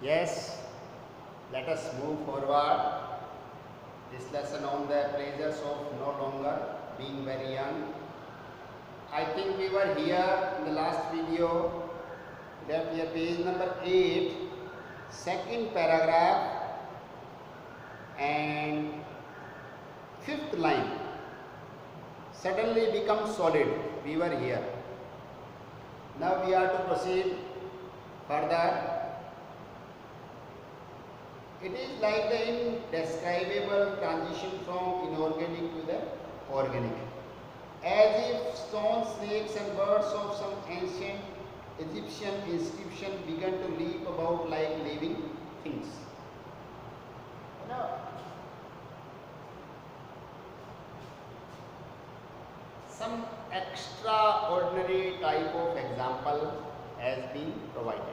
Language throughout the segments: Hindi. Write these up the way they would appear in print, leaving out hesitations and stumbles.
Yes, let us move forward. This lesson on the pleasures of no longer being very young. I think we were here in the last video, that here page number 8, second paragraph and fifth line suddenly becomes solid. We were here. Now we are to proceed further. It is like the indescribable transition from inorganic to the organic. As if stone, snakes and birds of some ancient Egyptian inscription began to leap about like living things. Now, some extraordinary type of example has been provided.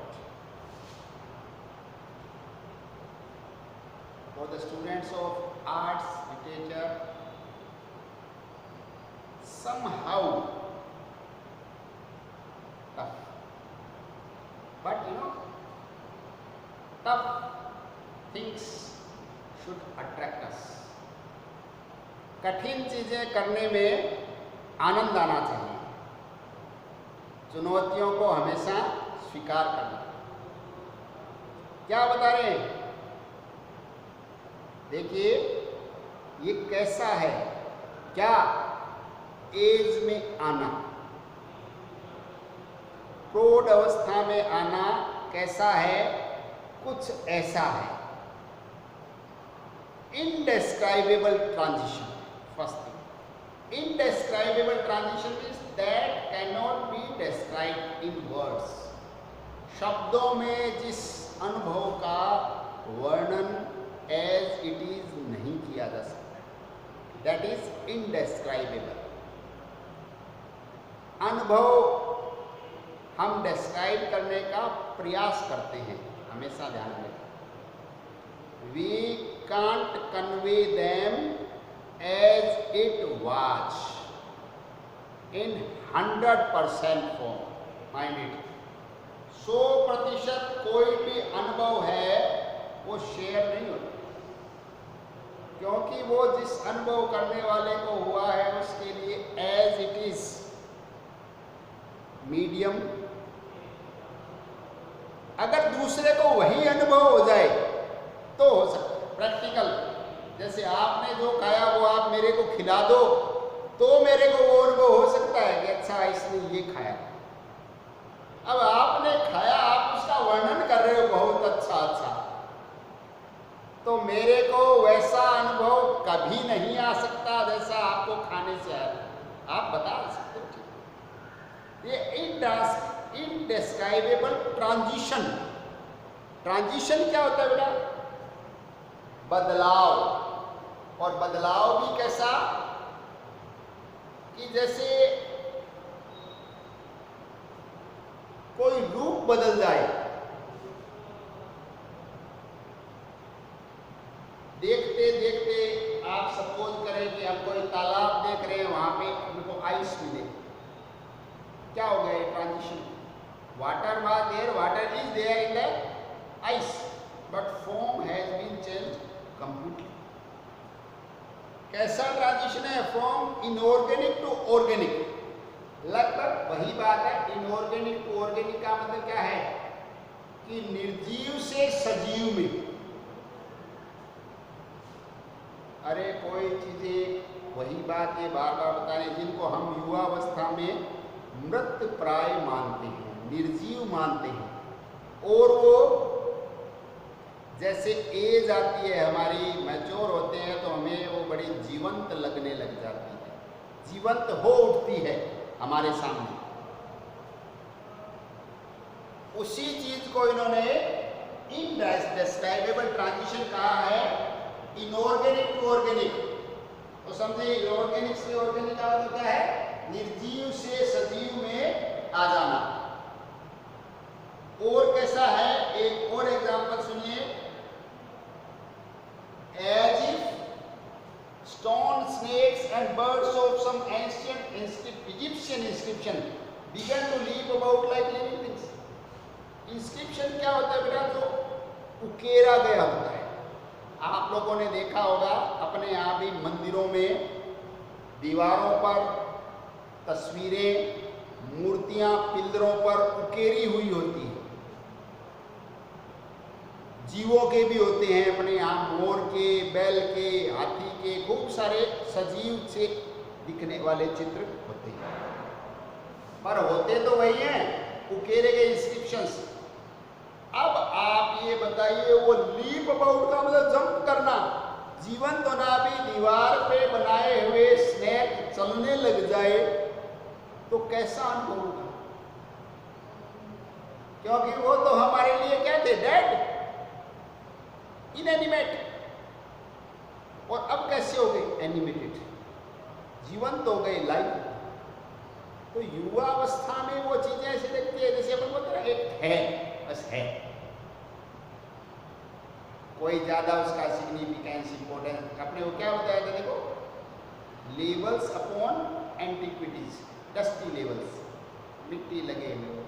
For the students of arts, literature, somehow tough. But tough things should attract us. कठिन चीजें करने में आनंद आना चाहिए. चुनौतियों को हमेशा स्वीकार करना. क्या बता रहे हैं? देखिए, ये कैसा है? क्या एज में आना, प्रौढ़ अवस्था में आना कैसा है? कुछ ऐसा है. Indescribable transition. First thing, indescribable transition is that can not be described in words. शब्दों में जिस अनुभव का वर्णन एज इट इज नहीं किया जा सकता, दैट इज इनडेस्क्राइबेबल. अनुभव हम डिस्क्राइब करने का प्रयास करते हैं, हमेशा ध्यान रखें. We can't convey them as it was in 100% form. Mind it. 100% कोई भी अनुभव है वो शेयर नहीं होता, क्योंकि वो जिस अनुभव करने वाले को हुआ है उसके लिए एज इट इज मीडियम. अगर दूसरे को वही अनुभव हो जाए तो हो सकता है प्रैक्टिकल. जैसे आपने जो खाया वो आप मेरे को खिला दो तो मेरे को वो अनुभव हो सकता है कि अच्छा इसने ये खाया. अब आपने खाया, आप उसका वर्णन कर रहे हो बहुत अच्छा अच्छा, तो मेरे को वैसा अनुभव कभी नहीं आ सकता जैसा आपको खाने से आया. आप बता सकते हो. ये इनडेस्क्राइबेबल ट्रांजिशन. ट्रांजिशन क्या होता है बेटा? बदलाव. और बदलाव भी कैसा कि जैसे कोई रूप बदल जाए. देखते देखते आप सपोज करें कि हम कोई तालाब देख रहे हैं, वहां पे हमको आइस मिले. क्या हो गया? Transition. Water was there, water is there in the ice, but form has been change completely. कैसा ट्रांजिशन है? From inorganic to organic. लगभग वही बात है. इनऑर्गेनिक टू ऑर्गेनिक का मतलब क्या है कि निर्जीव से सजीव में. अरे कोई चीजें, वही बात ये बार बार बता रहे, जिनको हम युवावस्था में मृत प्राय मानते हैं, निर्जीव मानते हैं, और वो जैसे एज आती है हमारी, मैच्योर होते हैं, तो हमें वो बड़ी जीवंत लगने लग जाती है, जीवंत हो उठती है हमारे सामने. उसी चीज को इन्होंने इनडेस्क्राइबेबल ट्रांजिशन कहा है. Inorganic to organic. तो समझे, इनऑर्गेनिक से ऑर्गेनिक का मतलब क्या है? निर्जीव से सजीव में आ जाना. और कैसा है? एक और एग्जांपल सुनिए. As if stone, snakes and birds of some ancient Egyptian inscription began to leap about like living things. Inscription क्या होता है बेटा? जो उकेरा गया होता है। आप लोगों ने देखा होगा अपने यहाँ भी मंदिरों में दीवारों पर तस्वीरें, मूर्तियां पिल्लरों पर उकेरी हुई होती हैं। जीवों के भी होते हैं अपने यहाँ, मोर के, बैल के, हाथी के, खूब सारे सजीव से दिखने वाले चित्र होते हैं, पर होते तो वही हैं, उकेरे गए इंस्क्रिप्शंस। अब आप ये बताइए, वो लीप अबाउट का मतलब जंप करना, जीवंत होना भी दीवार पे बनाए हुए स्नेक चलने लग जाए तो कैसा अनुभव होगा? क्योंकि वो तो हमारे लिए क्या थे, डेड, इनएनिमेट, और अब कैसे हो गए, एनिमेटेड, जीवंत हो गए, लाइव। तो युवा अवस्था में वो चीजें ऐसे लगती है जैसे अपन बोलते हैं एक है, बस है, कोई ज्यादा उसका सिग्निफिकेंस, इंपोर्टेंस, अपने को क्या बताया था, देखो, levels upon antiquities, dusty levels, मिट्टी लगे हुए,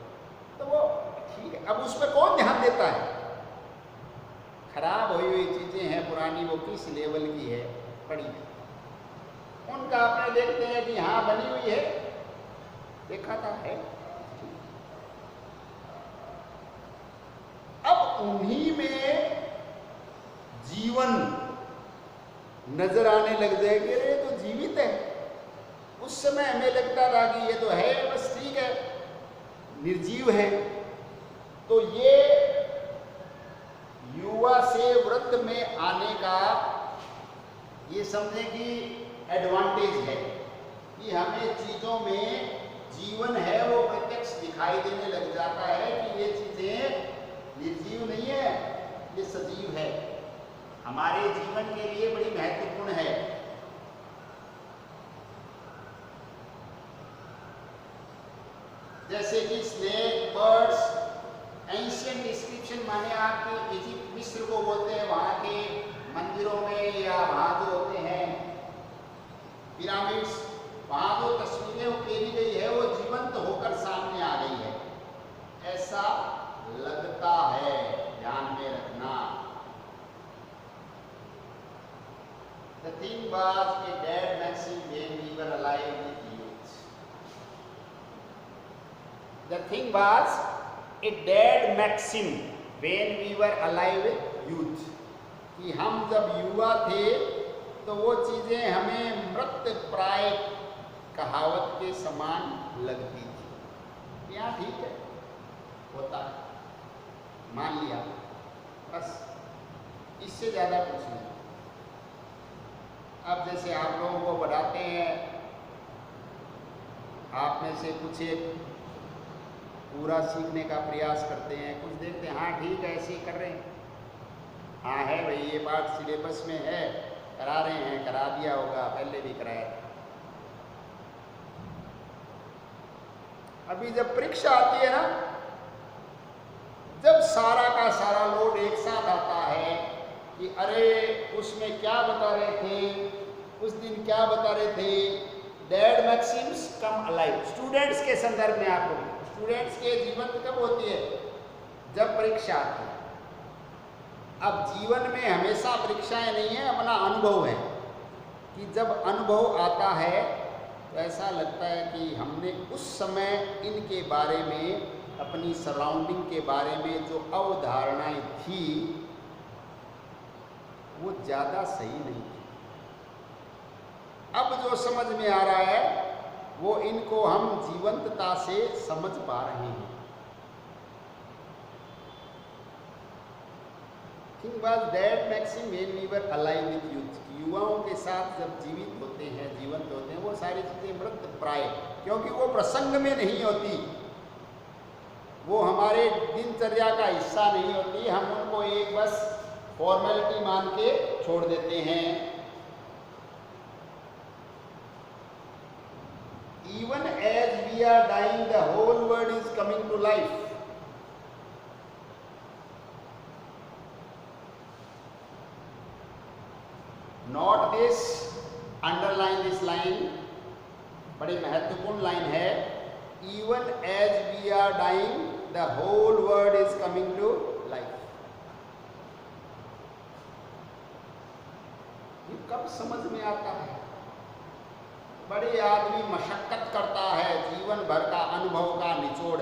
तो वो ठीक है। अब उस पर कौन ध्यान देता है? खराब हुई चीजें हैं पुरानी, वो किस लेवल की है, पड़ी है, उनका अपने देखते हैं कि हाँ बनी हुई है, देखा था, है। अब उन्हीं में जीवन नजर आने लग जाएगी, अरे तो जीवित है। उस समय हमें लगता था कि ये तो है, बस ठीक है, निर्जीव है। तो ये युवा से वृद्ध में आने का ये समझे कि एडवांटेज है कि हमें चीजों में जीवन है वो प्रत्यक्ष दिखाई देने लग जाता है कि ये चीजें निर्जीव नहीं है, ये सजीव है, हमारे जीवन के लिए बड़ी महत्वपूर्ण है। जैसे कि स्नेक, बर्ड्स, एंशिएंट डिस्क्रिप्शन माने आपके इजिप्ट, मिस्र को बोलते हैं, वहाँ के मंदिरों में या वहाँ जो होते हैं पिरामिड्स, वहाँ जो तस्वीरें उकेरी गई है वो जीवंत होकर सामने आ गई है, ऐसा लगता है, ध्यान में रखना। The thing was a dead maxim when we were alive with youth. The thing was a dead maxim when we were alive with youth. कि हम जब युवा थे तो वो चीजें हमें मृत प्राय कहावत के समान लगती थी। यहाँ ठीक है, होता है, मान लिया, बस, इससे ज्यादा कुछ नहीं। अब जैसे आप लोगों को बताते हैं, आप में से कुछ एक पूरा सीखने का प्रयास करते हैं, कुछ देखते हैं हाँ ठीक है ऐसे ही कर रहे हैं, हाँ है भाई ये पाठ सिलेबस में है, करा रहे हैं, करा दिया होगा, पहले भी कराया। अभी जब परीक्षा आती है ना, जब सारा का सारा लोड एक साथ आता है कि अरे उसमें क्या बता रहे थे, उस दिन क्या बता रहे थे, डेड मैक्सिम्स कम अलाइव। स्टूडेंट्स के संदर्भ में आपको, स्टूडेंट्स के जीवन कब होती है, जब परीक्षा आती है। अब जीवन में हमेशा परीक्षाएं नहीं है, अपना अनुभव है कि जब अनुभव आता है तो ऐसा लगता है कि हमने उस समय इनके बारे में, अपनी सराउंडिंग के बारे में जो अवधारणाएं थी वो ज़्यादा सही नहीं थी। अब जो समझ में आ रहा है वो इनको हम जीवंतता से समझ पा रहे हैं। Thing was that maxim when we were alive with youth, युवाओं के साथ जब जीवित होते हैं, जीवंत होते हैं, वो सारी चीज़ें मृत प्राय, क्योंकि वो प्रसंग में नहीं होती, वो हमारे दिनचर्या का हिस्सा नहीं होती, हम उनको एक बस फॉर्मेलिटी मान के छोड़ देते हैं। Even as we are dying, the whole world is coming to life. Not this, underline this line, बड़ी महत्वपूर्ण लाइन है। Even as we are dying, the whole world is coming to life. कब समझ में आता है? बड़े आदमी मशक्कत करता है, जीवन भर का अनुभव का निचोड़।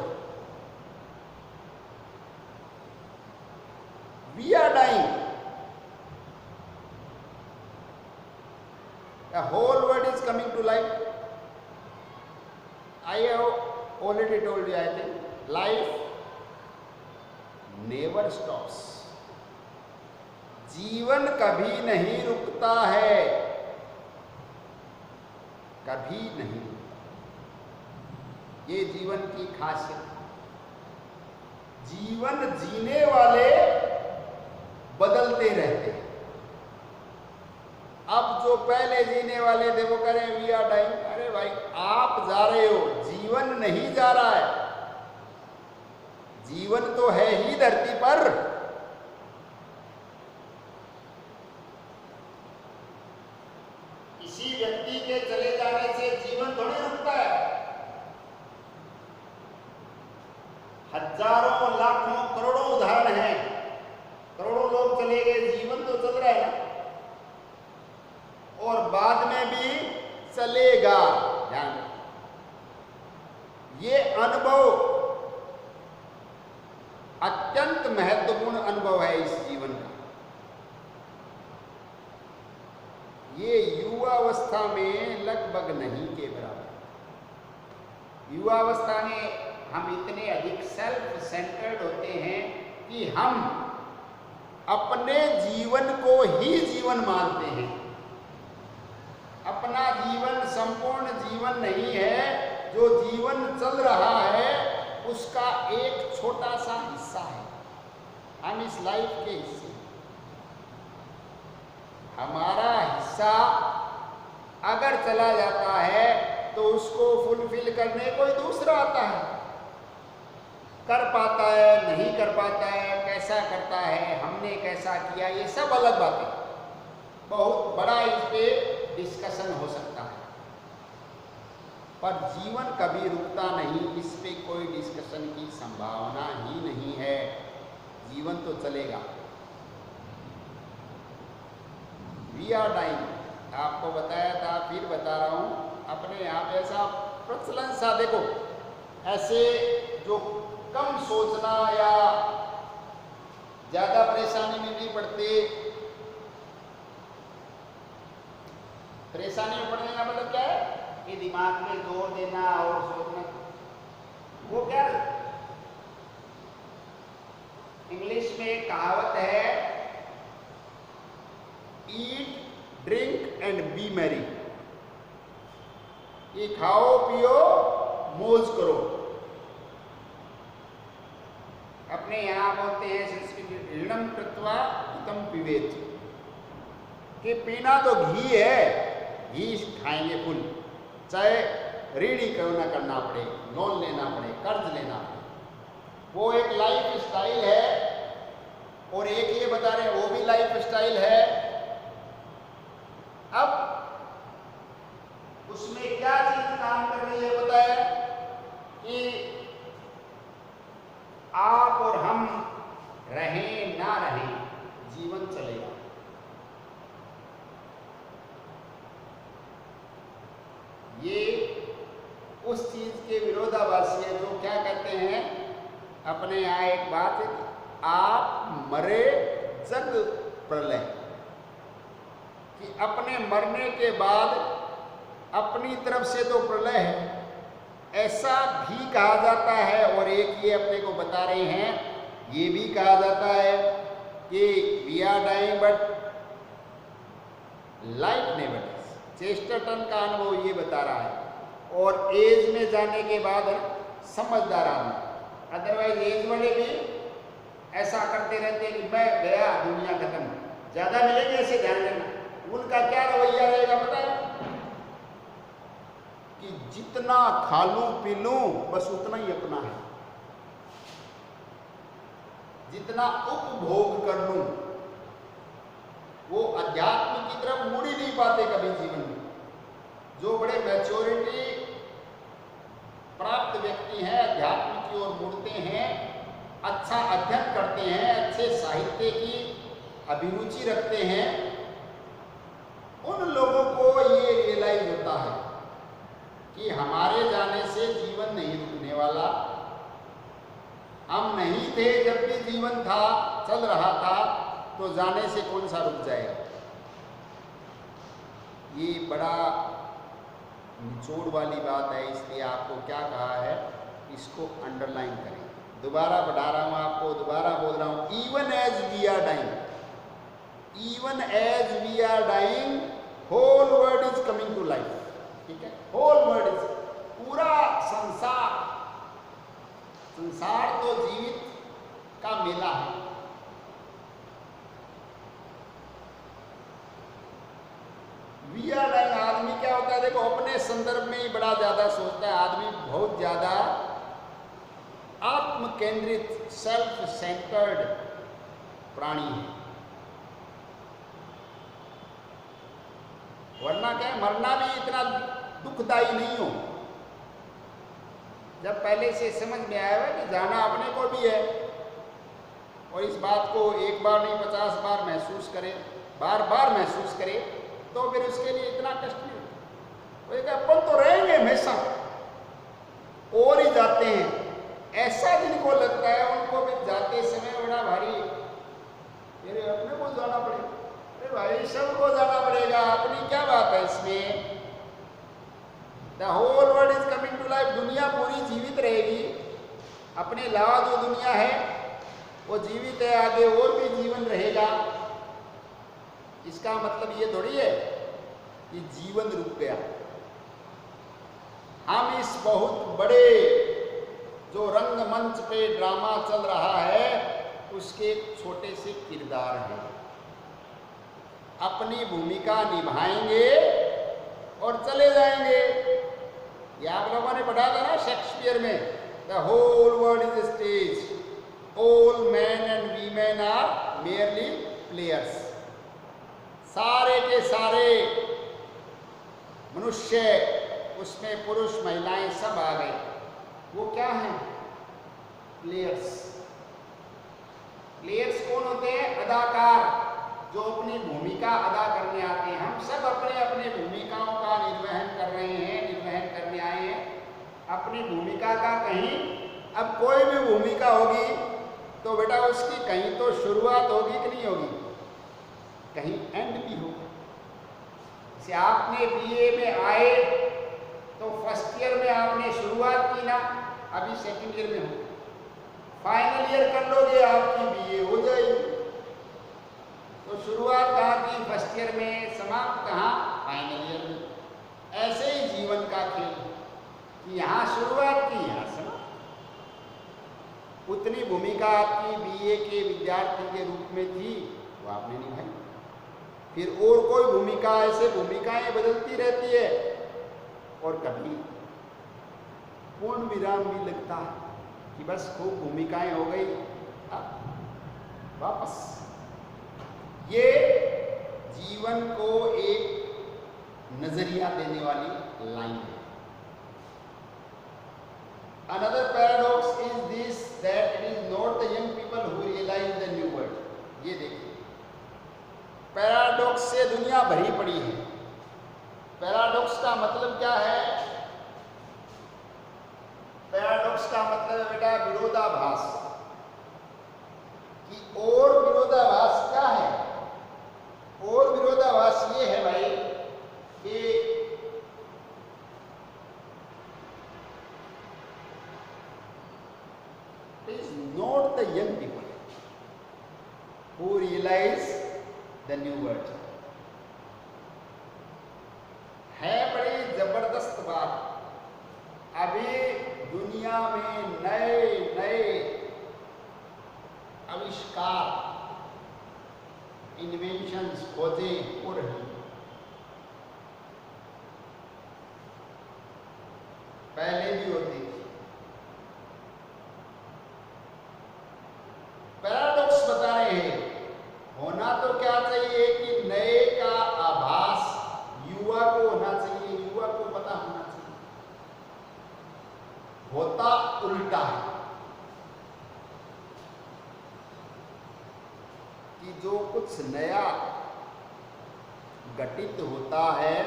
We are dying, a whole world is coming to life. I have already told you, I think life never stops. जीवन कभी नहीं रुकता है, कभी नहीं। ये जीवन की खासियत। जीवन जीने वाले बदलते रहते हैं। अब जो पहले जीने वाले थे वो करें वी आर डाइंग। अरे भाई, आप जा रहे हो, जीवन नहीं जा रहा है। जीवन तो है ही धरती पर। किसी व्यक्ति के चले जाने से जीवन थोड़ी रुकता है। हजारों, लाखों, करोड़ों उदाहरण हैं। करोड़ों लोग चले गए, जीवन तो चल रहा है ना, और बाद में भी चलेगा। ध्यान, ये अनुभव अत्यंत महत्वपूर्ण अनुभव है इस जीवन का। ये युवावस्था में लगभग नहीं के बराबर। युवावस्था में हम इतने अधिक सेल्फ सेंटर्ड होते हैं कि हम अपने जीवन को ही जीवन मानते हैं। अपना जीवन संपूर्ण जीवन नहीं है, जो जीवन चल रहा है उसका एक छोटा सा हिस्सा है। हम इस लाइफ के हिस्से, हमारा हिस्सा अगर चला जाता है तो उसको फुलफिल करने कोई दूसरा आता है। कर पाता है, नहीं कर पाता है, कैसा करता है, हमने कैसा किया, ये सब अलग बातें। बहुत बड़ा इस पे डिस्कशन हो सकता है, पर जीवन कभी रुकता नहीं। इस पे कोई डिस्कशन की संभावना ही नहीं है। जीवन तो चलेगा। वी आर डाइंग, आपको बताया था, फिर बता रहा हूं। अपने आप ऐसा प्रचलन सा देखो, ऐसे जो कम सोचना या ज्यादा परेशानी में नहीं पड़ते। परेशानी में पड़ने का मतलब क्या है कि दिमाग में जोर देना और सोचना, वो क्या है? इंग्लिश में एक कहावत है, ईट, ड्रिंक एंड बी मैरी। ये खाओ, पियो, मौज करो। अपने यहाँ बोलते हैं संस्कृत में ऋणम कृत्वा हितम पिबेत, कि पीना तो घी है, घी खाएंगे फुल, चाहे ऋण ही क्यों ना करना पड़े, लोन लेना पड़े, कर्ज लेना पड़े। वो एक लाइफ स्टाइल है, और एक ये बता रहे हैं वो भी लाइफ स्टाइल है। अब उसमें क्या चीज काम कर रही है बताया कि आप और हम रहें ना रहें, जीवन चलेगा। ये उस चीज के विरोधाभासी है जो क्या कहते हैं अपने यहाँ एक बात है, आप मरे जग प्रलय, कि अपने मरने के बाद अपनी तरफ से तो प्रलय है, ऐसा भी कहा जाता है। और एक ये अपने को बता रहे हैं, ये भी कहा जाता है कि we are dying but life never dies. Chesterton का अनुभव ये बता रहा है। और एज में जाने के बाद समझदार आदमी, अदरवाइज एज वाले भी ऐसा करते रहते हैं कि मैं गया, दुनिया खत्म। ज्यादा मिलेंगे ऐसे, ध्यान देना। उनका क्या रवैया रहेगा पता है कि जितना खा लूं पी लूं बस उतना ही अपना है, जितना उपभोग कर लूं। वो अध्यात्म की तरफ मुड़ ही नहीं पाते कभी जीवन में। जो बड़े मैच्योरिटी प्राप्त व्यक्ति हैं, अध्यात्म की ओर मुड़ते हैं, अच्छा अध्ययन करते हैं, अच्छे साहित्य की अभिरुचि रखते हैं, उन लोगों को ये रियलाइज होता है कि हमारे जाने से जीवन नहीं रुकने वाला। हम नहीं थे जब भी जीवन था, चल रहा था, तो जाने से कौन सा रुक जाएगा। ये बड़ा निचोड़ वाली बात है, इसलिए आपको क्या कहा है, इसको अंडरलाइन करें। दोबारा बढ़ा रहा हूं आपको, दोबारा बोल रहा हूं, even as we are dying, even as we are dying, whole world is coming to life. ठीक है, होल वर्ल्ड इज, पूरा संसार, संसार तो जीवित का मेला है। वी आर डाइंग, आदमी क्या होता है, देखो अपने संदर्भ में ही बड़ा ज्यादा सोचता है आदमी, बहुत ज्यादा आत्म केंद्रित, सेल्फ सेंटर्ड प्राणी है। वरना क्या है, मरना भी इतना दुखदाई नहीं हो जब पहले से समझ में आया है कि जाना अपने को भी है, और इस बात को एक बार नहीं 50 बार महसूस करे, बार बार महसूस करे, तो फिर उसके लिए इतना कष्ट नहीं होता। अपन तो रहेंगे हमेशा, और ही जाते हैं। ऐसा जिनको लगता है उनको भी जाते समय बड़ा भारी, मेरे अपने को जाना पड़ेगा, अरे भाई सबको जाना पड़ेगा, अपनी क्या बात है इसमें। The whole world is coming to life, दुनिया पूरी जीवित रहेगी, अपने अलावा जो दुनिया है वो जीवित है, आगे और भी जीवन रहेगा। इसका मतलब ये थोड़ी है कि जीवन रुक गया। हम इस बहुत बड़े जो रंगमंच पे ड्रामा चल रहा है उसके एक छोटे से किरदार हैं। अपनी भूमिका निभाएंगे और चले जाएंगे। ये आप लोगों ने पढ़ा था ना शेक्सपियर में, the whole world is stage, all man and women are merely players. सारे के सारे मनुष्य, उसमें पुरुष महिलाएं सब आ गए, वो क्या हैं, प्लेयर्स। प्लेयर्स कौन होते हैं, अदाकार, जो अपनी भूमिका अदा करने आते हैं। हम सब अपने अपने भूमिकाओं का निर्वहन कर रहे हैं, निर्वहन करने आए हैं अपनी भूमिका का। कहीं अब कोई भी भूमिका होगी तो बेटा उसकी कहीं तो शुरुआत होगी कि नहीं होगी, कहीं एंड भी होगा। जैसे आपने बीए में आए तो फर्स्ट ईयर में आपने शुरुआत की ना, अभी सेकंड ईयर में हो, फाइनल ईयर कर लोगे आपकी बीए हो जाएगी। तो शुरुआत कहाँ की, फर्स्ट ईयर में, समाप्त कहाँ, फाइनल ईयर में। ऐसे ही जीवन का खेल कि यहाँ शुरुआत की, यहाँ समाप्त। उतनी भूमिका आपकी बीए के विद्यार्थी के रूप में थी, वो आपने निभाई। फिर और कोई भूमिका, ऐसे भूमिकाएं बदलती रहती है, और कभी पूर्ण विराम भी लगता है कि बस खूब भूमिकाएं हो गई, अब वापस। ये जीवन को एक नजरिया देने वाली लाइन है। Another paradox is this, that it is not the young people who realize the new world. ये देखिए, पैराडॉक्स से दुनिया भरी पड़ी है। पैराडॉक्स का मतलब क्या है, पैराडॉक्स का मतलब है बेटा विरोधाभास। कि और विरोधाभास क्या है, और विरोधाभास ये है भाई कि it is not the young people who realize the new world. है बड़ी जबरदस्त बात। अभी दुनिया में नए नए आविष्कार, इन्वेंशंस, खोजें हो रही हैं। पहले भी होती थी। पैराडॉक्स बता रहे हैं, होना तो क्या चाहिए कि नए का आभास युवा को होना चाहिए, युवा को पता होना चाहिए। होता उल्टा है कि जो कुछ नया घटित होता है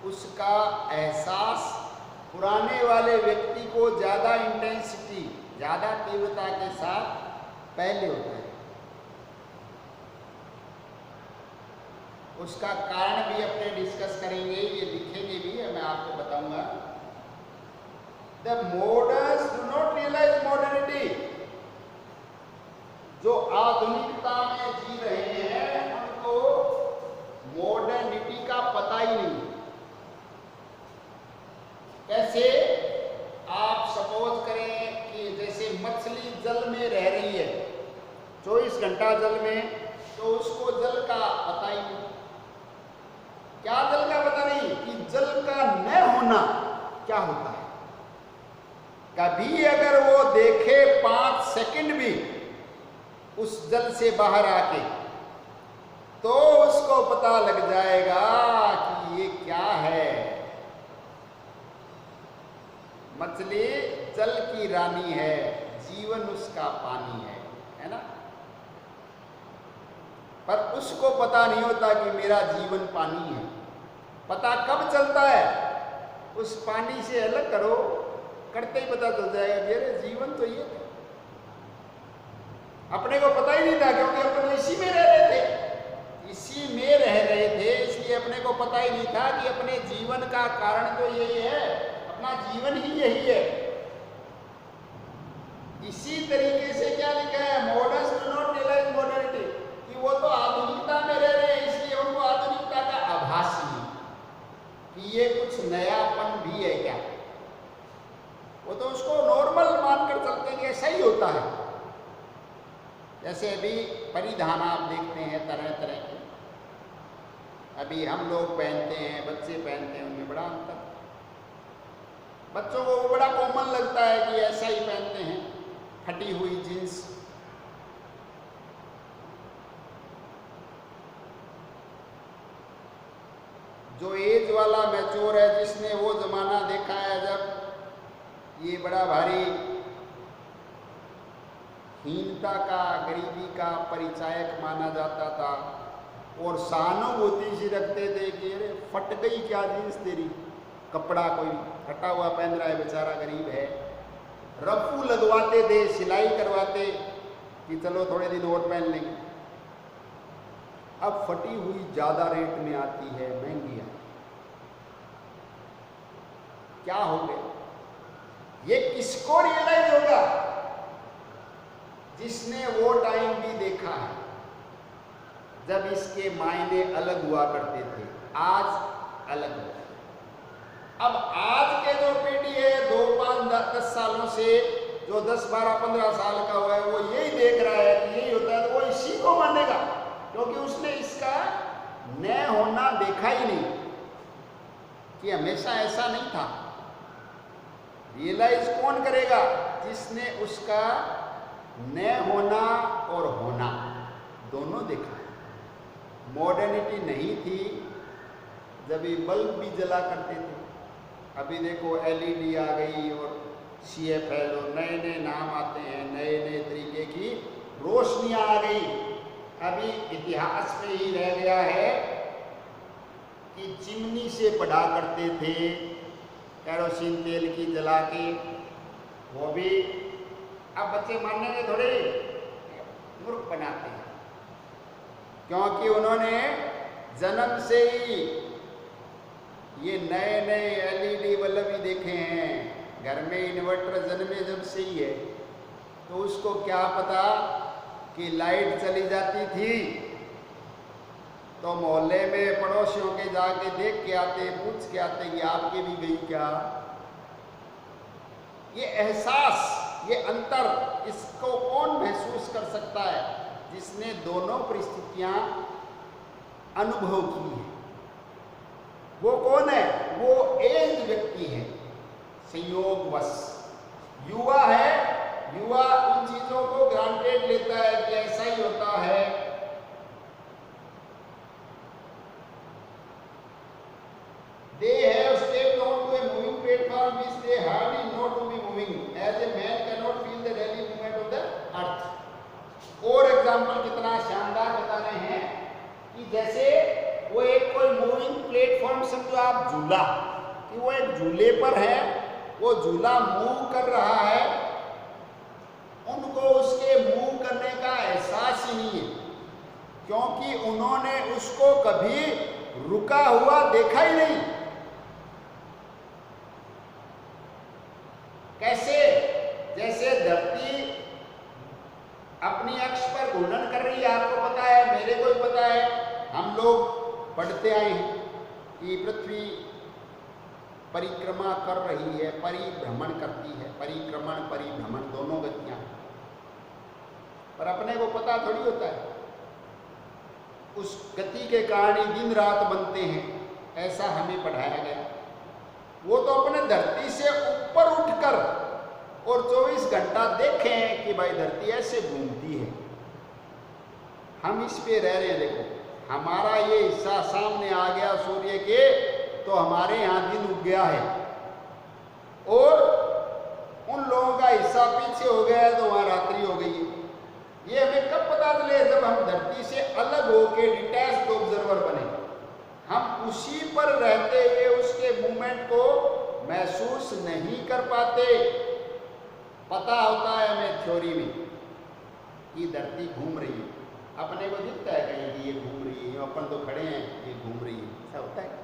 उसका एहसास पुराने वाले व्यक्ति को ज़्यादा इंटेंसिटी, ज़्यादा तीव्रता के साथ पहले होता है। उसका कारण भी अपने डिस्कस करेंगे, ये लिखेंगे भी, मैं आपको बताऊंगा। The moderns do not realise modernity. जो आधुनिकता में जी रहे हैं उनको मॉडर्निटी का पता ही नहीं। कैसे? आप सपोज करें कि जैसे मछली जल में रह रही है 24 घंटा जल में, तो उसको जल का पता ही नहीं। क्या जल का पता नहीं? कि जल का न होना क्या होता है। कभी अगर वो देखे 5 सेकंड भी उस जल से बाहर आके, तो उसको पता लग जाएगा कि ये क्या है। मछली जल की रानी है, जीवन उसका पानी है ना। पर उसको पता नहीं होता कि मेरा जीवन पानी है। पता कब चलता है? उस पानी से अलग करो, करते ही पता चल जाएगा कि अरे जीवन तो ये था। अपने को पता ही नहीं था, क्योंकि अपन इसी में रह रहे थे, इसी में रह रहे थे, इसलिए अपने को पता ही नहीं था कि अपने जीवन का कारण तो यही है, अपना जीवन ही यही है। इसी तरीके से क्या लिखा है? Moderns do not realise modernity, कि वो तो आधुनिकता में रह रहे हैं, इसलिए उनको आधुनिकता का आभास ही नहीं कि ये कुछ नयापन भी है क्या। वो तो उसको नॉर्मल मानकर चलते हैं कि ऐसा ही होता है। जैसे अभी परिधान आप देखते हैं तरह तरह के, अभी हम लोग पहनते हैं, बच्चे पहनते हैं, उनमें बड़ा अंतर। बच्चों को वो बड़ा कॉमन लगता है कि ऐसा ही पहनते हैं, फटी हुई जींस। जो एज वाला मैच्योर है, जिसने वो जमाना देखा है जब ये बड़ा भारी हीनता का, गरीबी का परिचायक माना जाता था, और सहानुभूति से रखते थे कि अरे फट गई क्या जींस तेरी, कपड़ा कोई फटा हुआ पहन रहा है, बेचारा गरीब है। रफू लगवाते थे, सिलाई करवाते कि चलो थोड़े दिन और पहन लेंगे। अब फटी हुई ज़्यादा रेट में आती है, महंगी है। क्या हो गया? ये किसको रियलाइज होगा? जिसने वो टाइम भी देखा है जब इसके मायने अलग हुआ करते थे, आज अलग हो। अब आज के जो पीढ़ी है 2, 5, 10 सालों से, जो 10, 12, 15 साल का हुआ है, वो यही देख रहा है कि यही होता है, तो वो इसी को मानेगा, क्योंकि उसने इसका न होना देखा ही नहीं कि हमेशा ऐसा नहीं था। रियलाइज कौन करेगा? जिसने उसका न होना और होना दोनों देखा है। मॉडर्निटी नहीं थी जब ये बल्ब भी जला करते थे। अभी देखो एलईडी आ गई और CFL और नए नए नाम आते हैं, नए नए तरीके की रोशनियां आ गई। अभी इतिहास में ही रह गया है कि चिमनी से पढ़ा करते थे, केरोसिन तेल की जला के, वो भी अब बच्चे मानेंगे थोड़े, मूर्ख बनाते हैं, क्योंकि उन्होंने जन्म से ही ये नए नए LED बल्ब ही देखे हैं। घर में इन्वर्टर जन्मे जब से ही है, तो उसको क्या पता कि लाइट चली जाती थी तो मोहल्ले में पड़ोसियों के जाके देख के आते, पूछ के आते कि आपके भी गई क्या। ये एहसास, ये अंतर, इसको कौन महसूस कर सकता है? जिसने दोनों परिस्थितियां अनुभव की है। वो कौन है? वो एज व्यक्ति है, संयोगवश। युवा है, युवा उन चीजों को ग्रांटेड लेता है कि ऐसा ही होता है। They have stepped onto a moving platform which they hardly know to be moving, as a man cannot feel the daily movement of the earth. और एग्जाम्पल कितना शानदार बता रहे हैं कि जैसे वो एक कोई मूविंग प्लेटफॉर्म समझो आप झूला, कि वो एक झूले पर है, वो झूला मूव कर रहा है, उनको उसके मूव करने का एहसास ही नहीं है, क्योंकि उन्होंने उसको कभी रुका हुआ देखा ही नहीं। कैसे? जैसे धरती अपनी अक्ष पर घूर्णन कर रही है, आपको पता है, मेरे को भी पता है, हम लोग पढ़ते आए हैं कि पृथ्वी परिक्रमा कर रही है, परिभ्रमण करती है, परिक्रमण परिभ्रमण दोनों गतियां, पर अपने को पता थोड़ी होता है उस गति के कारण ही दिन रात बनते हैं, ऐसा हमें पढ़ाया गया। वो तो अपने धरती से ऊपर उठकर और 24 घंटा देखें कि भाई धरती ऐसे घूमती है, हम इस पे रह रहे हैं। देखो हमारा ये हिस्सा सामने आ गया सूर्य के, तो हमारे यहाँ दिन उग गया है, और उन लोगों का हिस्सा पीछे हो गया है तो वहाँ रात्रि हो गई है। ये हमें कब पता चले? जब हम धरती से अलग होके डिटैच्ड ऑब्जर्वर बने, हम उसी पर रहते हुए उसके मूवमेंट को महसूस नहीं कर पाते। पता होता है हमें थ्योरी में कि धरती घूम रही है, अपने को दिखता है कहीं कि ये घूम रही है, अपन तो खड़े हैं ये घूम रही है, ऐसा होता है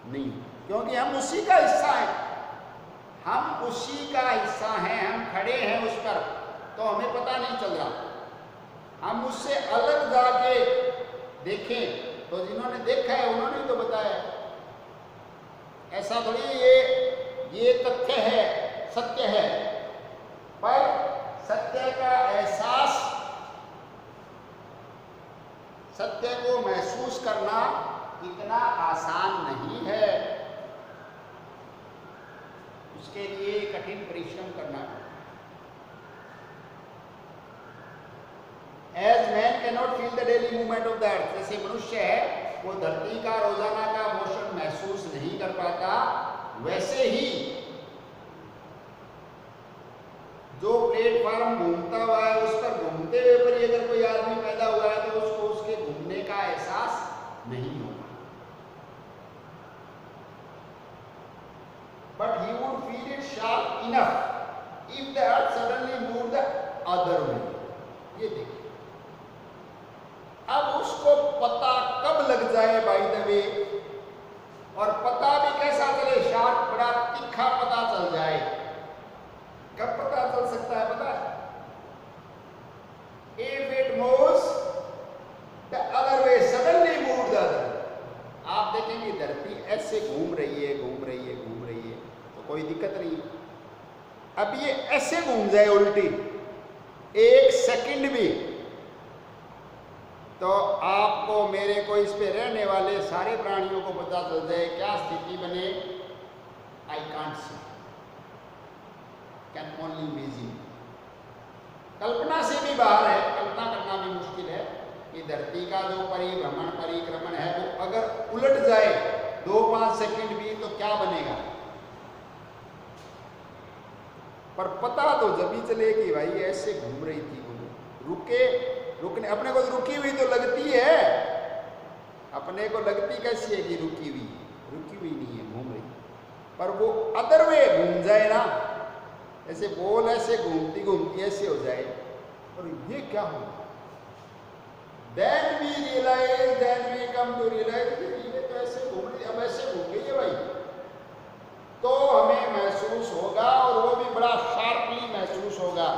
नहीं, क्योंकि हम उसी का हिस्सा हैं, हम उसी का हिस्सा हैं, हम खड़े हैं उस पर, तो हमें पता नहीं चल रहा। हम उससे अलग जाके देखें तो जिन्होंने देखा है उन्होंने तो बताया, ऐसा थोड़ी ये तथ्य है, सत्य है, पर सत्य का एहसास, सत्य को महसूस करना इतना आसान नहीं है, उसके लिए कठिन परिश्रम करना है। As man cannot feel the daily movement of the earth, जैसे मनुष्य है वो धरती का रोजाना का मोशन महसूस नहीं कर पाता, वैसे ही जो प्लेटफॉर्म घूमता हुआ है उस पर घूमते हुए पर अगर कोई आदमी पैदा हुआ है तो उसको उसके घूमने का एहसास नहीं होगा, but he would feel it sharp enough if the earth suddenly moved the other way। ये देखिए, अब उसको पता कब लग जाए बाय द वे, और पता भी कैसा चले, शार्प, बड़ा तीखा पता चल जाए। कब पता चल सकता है पता है? If it moves the other way, suddenly move the other। आप देखेंगे धरती ऐसे घूम रही है, घूम रही है, घूम रही है, तो कोई दिक्कत नहीं। अब ये ऐसे घूम जाए उल्टी एक सेकंड भी, तो आपको, मेरे को, इस पे रहने वाले सारे प्राणियों को पता चल जाए क्या स्थिति बने। I can't see, can only imagine. कल्पना से भी बाहर है, कल्पना करना भी मुश्किल है कि धरती का जो परिभ्रमण परिक्रमण है वो अगर उलट जाए 2-5 सेकंड भी तो क्या बनेगा। पर पता तो जब भी चले कि भाई ऐसे घूम रही थी, रुकने, अपने को रुकी हुई तो लगती है, अपने को लगती कैसी है कि रुकी हुई नहीं है, घूम रही, पर वो अदर वे घूम जाए ना, ऐसे बॉल ऐसे घूमती घूमती ऐसे हो जाए, और ये क्या हो, then we realize, then we come to realize कि ये तो ऐसे घूम रही, अब ऐसे घूम गई है भाई, तो हमें महसूस होगा, और वो भी बड़ा शार्पली महसूस होगा।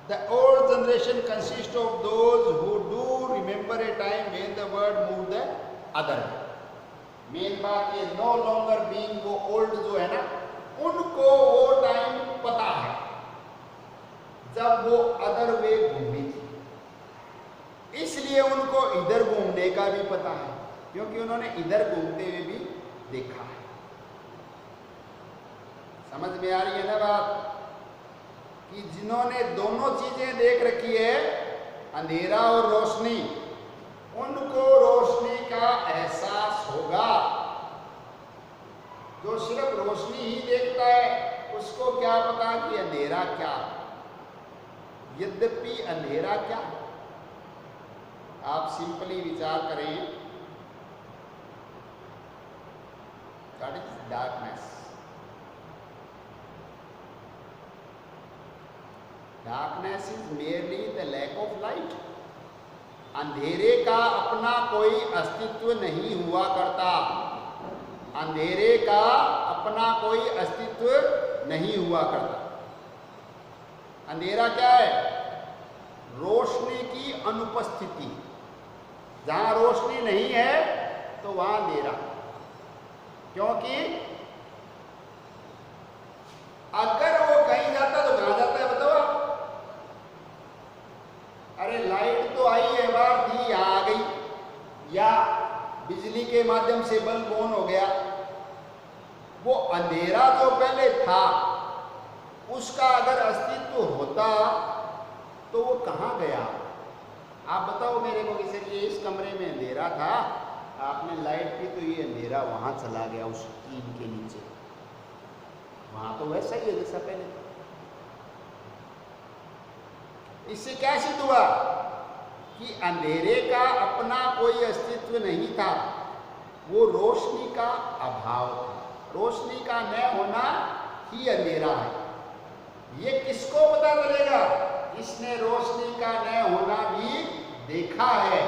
The old generation consists of those who do remember a time when the world moved the other way। Main बात ये, no longer being वो old जो है ना, उनको वो टाइम पता है जब वो अदर वे घूमी थी, इसलिए उनको इधर घूमने का भी पता है, क्योंकि उन्होंने इधर घूमते हुए भी देखा है। समझ में आ रही है ना बात, कि जिन्होंने दोनों चीजें देख रखी है, अंधेरा और रोशनी, उनको रोशनी का एहसास होगा। जो सिर्फ रोशनी ही देखता है उसको क्या पता कि अंधेरा क्या। यद्यपि अंधेरा क्या, आप सिंपली विचार करें That is darkness. Darkness is merely the lack of light. अंधेरे का अपना कोई अस्तित्व नहीं हुआ करता। अंधेरे का अपना कोई अस्तित्व नहीं हुआ करता। अंधेरा क्या है? रोशनी की अनुपस्थिति। जहां रोशनी नहीं है तो वहां अंधेरा, क्योंकि अगर वो कहीं जाता तो कहां जाता है बताओ आप? अरे लाइट तो आई है, बार थी, यहां आ गई, या बिजली के माध्यम से बल्ब ऑन हो गया। वो अंधेरा जो पहले था उसका अगर अस्तित्व होता तो वो कहां गया? आप बताओ मेरे को कि सर ये इस कमरे में अंधेरा था, आपने लाइट की तो ये अंधेरा वहां चला गया उस टीन के नीचे। वहां तो वैसा ही है जैसा पहले। इससे क्या सिद्ध हुआ कि अंधेरे का अपना कोई अस्तित्व नहीं था, वो रोशनी का अभाव था। रोशनी का न होना ही अंधेरा है। ये किसको पता चलेगा? इसने रोशनी का न होना भी देखा है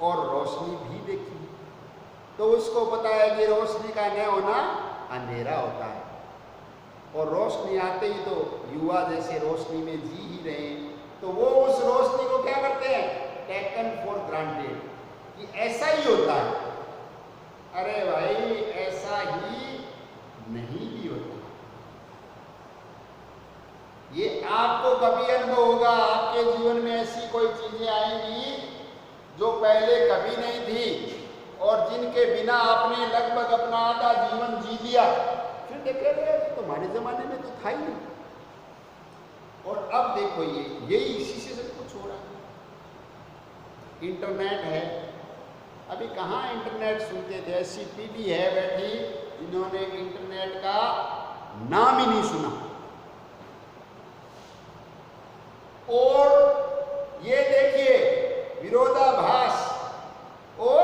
और रोशनी भी देखी, तो उसको पता है कि रोशनी का न होना अंधेरा होता है। और रोशनी आते ही तो युवा जैसे रोशनी में जी ही रहे, तो वो उस रोशनी को क्या करते हैं? टेकन फॉर ग्रांटेड, कि ऐसा ही होता है। अरे भाई ऐसा ही नहीं भी होता। ये आपको कभी अनुभव होगा, आपके जीवन में ऐसी कोई चीजें आएंगी जो पहले कभी नहीं थी और जिनके बिना आपने लगभग अपना आधा जीवन जी लिया, फिर देखेंगे तुम्हारे जमाने में तो था ही नहीं। और अब देखो यही इसी से सब कुछ हो रहा है। इंटरनेट है, अभी कहाँ इंटरनेट सुनते थे? ऐसी पीढ़ी है बैठी जिन्होंने इंटरनेट का नाम ही नहीं सुना। और ये देखिए विरोधाभास और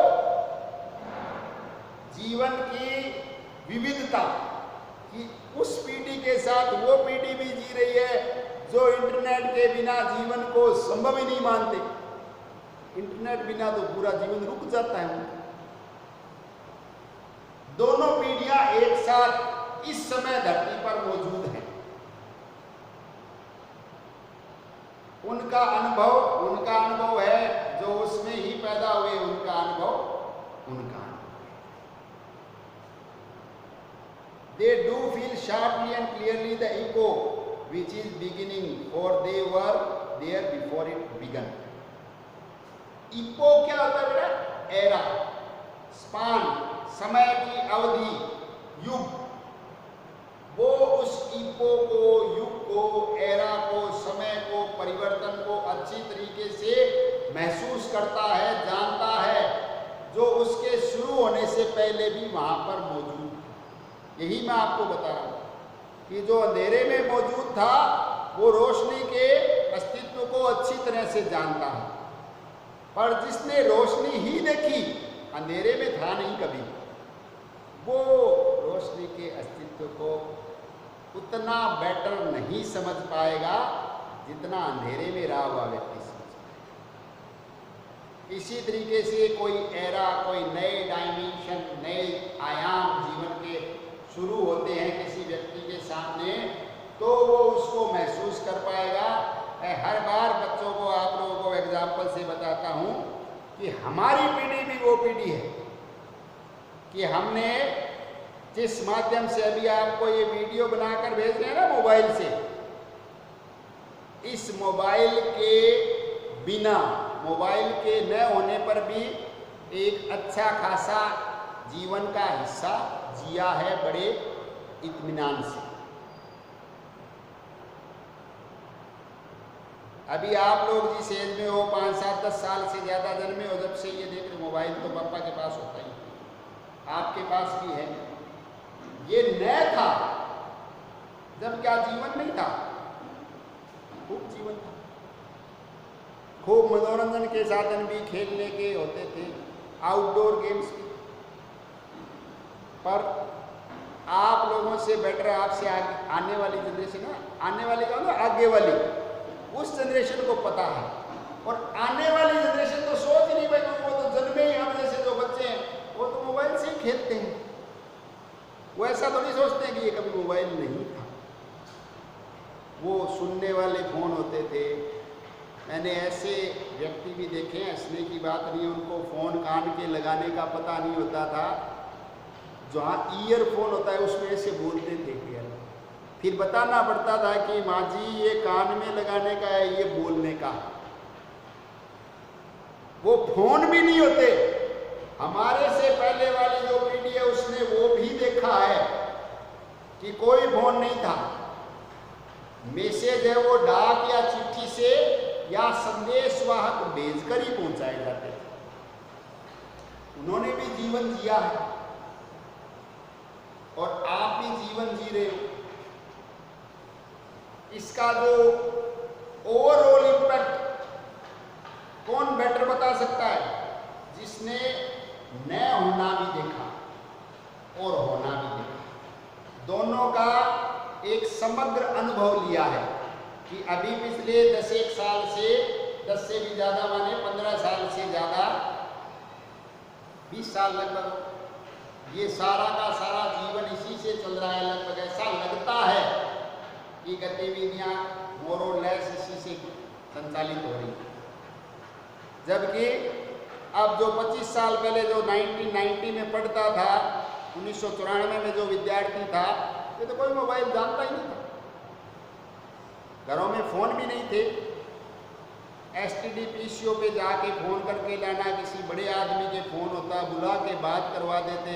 जीवन की विविधता, कि उस पीढ़ी के साथ वो पीढ़ी भी जी रही है जो इंटरनेट के बिना जीवन को संभव ही नहीं मानते। इंटरनेट बिना तो पूरा जीवन रुक जाता है। दोनों पीढ़ियां एक साथ इस समय धरती पर मौजूद हैं। उनका अनुभव है जो उसमें ही पैदा हुए, उनका अनुभव। They do feel sharply and clearly the echo which is beginning, for they were there before it began. Echo क्या होता है बेटा? एरा, स्पान, समय की अवधि, युग। वो उस इको को, युग को, एरा को, समय को, परिवर्तन को अच्छी तरीके से महसूस करता है, जानता है, जो उसके शुरू होने से पहले भी वहां पर मौजूद। यही मैं आपको बता रहा हूं कि जो अंधेरे में मौजूद था वो रोशनी के अस्तित्व को अच्छी तरह से जानता है, पर जिसने रोशनी ही देखी, अंधेरे में था नहीं कभी, वो रोशनी के अस्तित्व को उतना बेटर नहीं समझ पाएगा जितना अंधेरे में रहा हुआ व्यक्ति समझ पाएगा। इसी तरीके से कोई एरा, कोई नए डायमेंशन, नए आयाम जीवन के शुरू होते हैं किसी व्यक्ति के सामने, तो वो उसको महसूस कर पाएगा। मैं हर बार बच्चों को, आप लोगों को एग्जाम्पल से बताता हूँ कि हमारी पीढ़ी भी वो पीढ़ी है कि हमने जिस माध्यम से अभी आपको ये वीडियो बनाकर भेज रहे हैं ना मोबाइल से, इस मोबाइल के बिना, मोबाइल के न होने पर भी एक अच्छा खासा जीवन का हिस्सा जिया है बड़े इत्मीनान से। अभी आप लोग जिस एज में हो, 5, 7, 10 साल से ज़्यादा जन्मे हो, जब से ये देख रहे मोबाइल तो पापा के पास होता ही, आपके पास भी है। ये न था जब क्या जीवन नहीं था, खूब जीवन था, खूब मनोरंजन के साधन भी खेलने के होते थे, आउटडोर गेम्स भी। पर आप लोगों से बेटर आपसे आने वाली जनरेशन है, आने वाली का ना आगे वाली, उस जनरेशन को पता है। और आने वाली जनरेशन तो सोच ही नहीं भाई, वो तो जन्मे ही हम जैसे जो बच्चे हैं वो तो मोबाइल से ही खेलते हैं। वो ऐसा तो नहीं सोचते हैं कि ये कभी मोबाइल नहीं था। वो सुनने वाले फ़ोन होते थे। मैंने ऐसे व्यक्ति भी देखे हैं, हंसने की बात नहीं, उनको फ़ोन कान के लगाने का पता नहीं होता था। जहाँ ईयरफोन होता है उसमें ऐसे बोलते थे क्लियर, फिर बताना पड़ता था कि माँ जी ये कान में लगाने का है, ये बोलने का। वो फ़ोन भी नहीं होते। हमारे से पहले वाली जो पीढ़ी है उसने वो भी देखा है कि कोई फ़ोन नहीं था। मैसेज है वो डाक या चिट्ठी से या संदेश वाहक भेजकर ही पहुंचाए जाते थे। उन्होंने भी जीवन जिया है और आप भी जीवन जी रहे हो। इसका जो ओवरऑल इम्पैक्ट कौन बेटर बता सकता है? जिसने न होना भी देखा और होना भी देखा, दोनों का एक समग्र अनुभव लिया है कि अभी पिछले 10 साल से, 10 से भी ज़्यादा माने 15 साल से ज़्यादा, 20 साल लगभग, ये सारा का सारा जीवन इसी से चल रहा है। लगभग ऐसा लगता है कि गतिविधियाँ मोर और लेस इसी से संचालित हो रही हैं। जबकि अब जो 25 साल पहले जो 1990 में पढ़ता था, 1994 में जो विद्यार्थी था, ये तो कोई मोबाइल जानता ही नहीं था। घरों में फ़ोन भी नहीं थे। STD PCO पे जाके फ़ोन करके लाना, किसी बड़े आदमी के फ़ोन होता, बुला के बात करवा देते,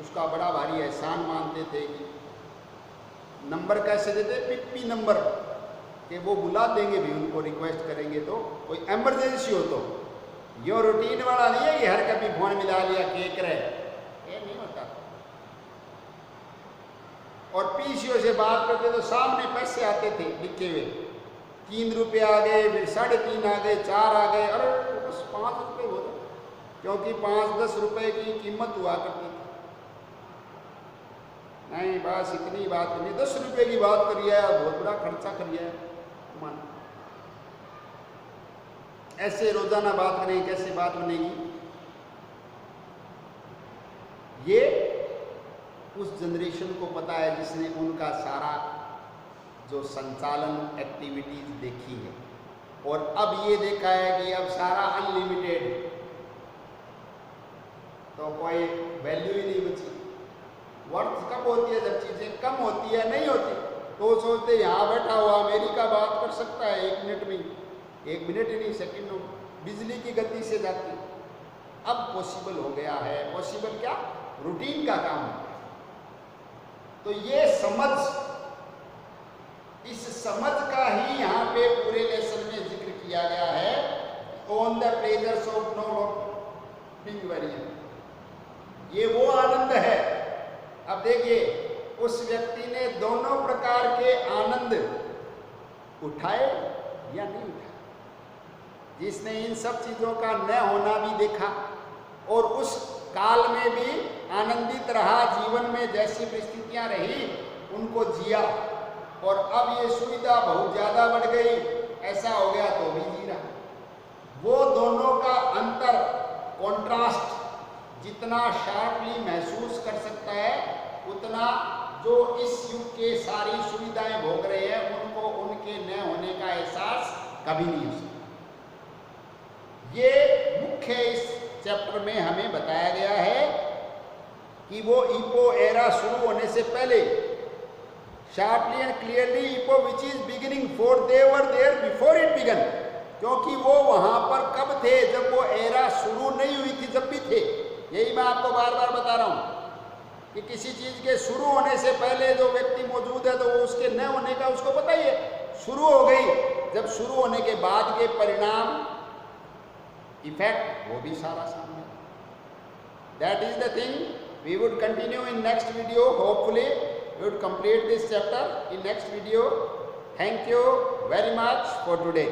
उसका बड़ा भारी एहसान मानते थे। कि नंबर कैसे देते? पिप्पी नंबर, कि वो बुला देंगे भी, उनको रिक्वेस्ट करेंगे तो, कोई एमरजेंसी हो तो। यो रूटीन वाला नहीं है कि हर कभी फ़ोन मिला लिया केक रहे, ये नहीं होता। और PCO से बात करते तो सामने पैसे आते थे लिखे हुए, 3 रुपये आ गए, फिर 3.5 आ गए, 4 आ गए, अरे बस 5 रुपये हो गए, क्योंकि 5-10 रुपये की कीमत हुआ करती थी। नहीं बस इतनी बात नहीं, 10 रुपये की बात करिए, बहुत बड़ा खर्चा करिए। मान ऐसे रोजाना बात करें, कैसे बात बनेगी? ये उस जनरेशन को पता है जिसने उनका सारा जो संचालन एक्टिविटीज देखी है। और अब ये देखा है कि अब सारा अनलिमिटेड, तो कोई वैल्यू ही नहीं बची। वर्थ कब होती है? जब चीज़ें कम होती है, नहीं होती, तो सोचते यहाँ बैठा हुआ अमेरिका बात कर सकता है 1 मिनट में, 1 मिनट ही नहीं, सेकंडों, बिजली की गति से जाती। अब पॉसिबल हो गया है। पॉसिबल क्या? रूटीन का काम है। तो ये समझ, इस समझ का ही यहाँ पे पूरे लेसन में जिक्र किया गया है, on the pleasures of know being variable. ये वो आनंद है। अब देखिए, उस व्यक्ति ने दोनों प्रकार के आनंद उठाए या नहीं उठाए, जिसने इन सब चीज़ों का न होना भी देखा और उस काल में भी आनंदित रहा, जीवन में जैसी परिस्थितियां रही उनको जिया, और अब ये सुविधा बहुत ज़्यादा बढ़ गई, ऐसा हो गया तो भी जी रहा। वो दोनों का अंतर, कॉन्ट्रास्ट जितना शार्पली महसूस कर सकता है, उतना जो इस युग के सारी सुविधाएं भोग रहे हैं उनको उनके न होने का एहसास कभी नहीं हो सकता। ये मुख्य इस चैप्टर में हमें बताया गया है कि वो ईपो एरा शुरू होने से पहले, शार्पली एंड क्लियरली ईपो which is beginning, for they were there before it began, क्योंकि वो वहां पर कब थे? जब वो एरा शुरू नहीं हुई थी, जब भी थे। यही मैं आपको बार बार बता रहा हूं कि किसी चीज के शुरू होने से पहले जो व्यक्ति मौजूद है, तो वो उसके न होने का उसको पता ही है। शुरू हो गई, जब शुरू होने के बाद के परिणाम, इफेक्ट, वो भी सारा सामने। That is the thing we would continue in next video. Hopefully we would complete this chapter in next video. Thank you very much for today.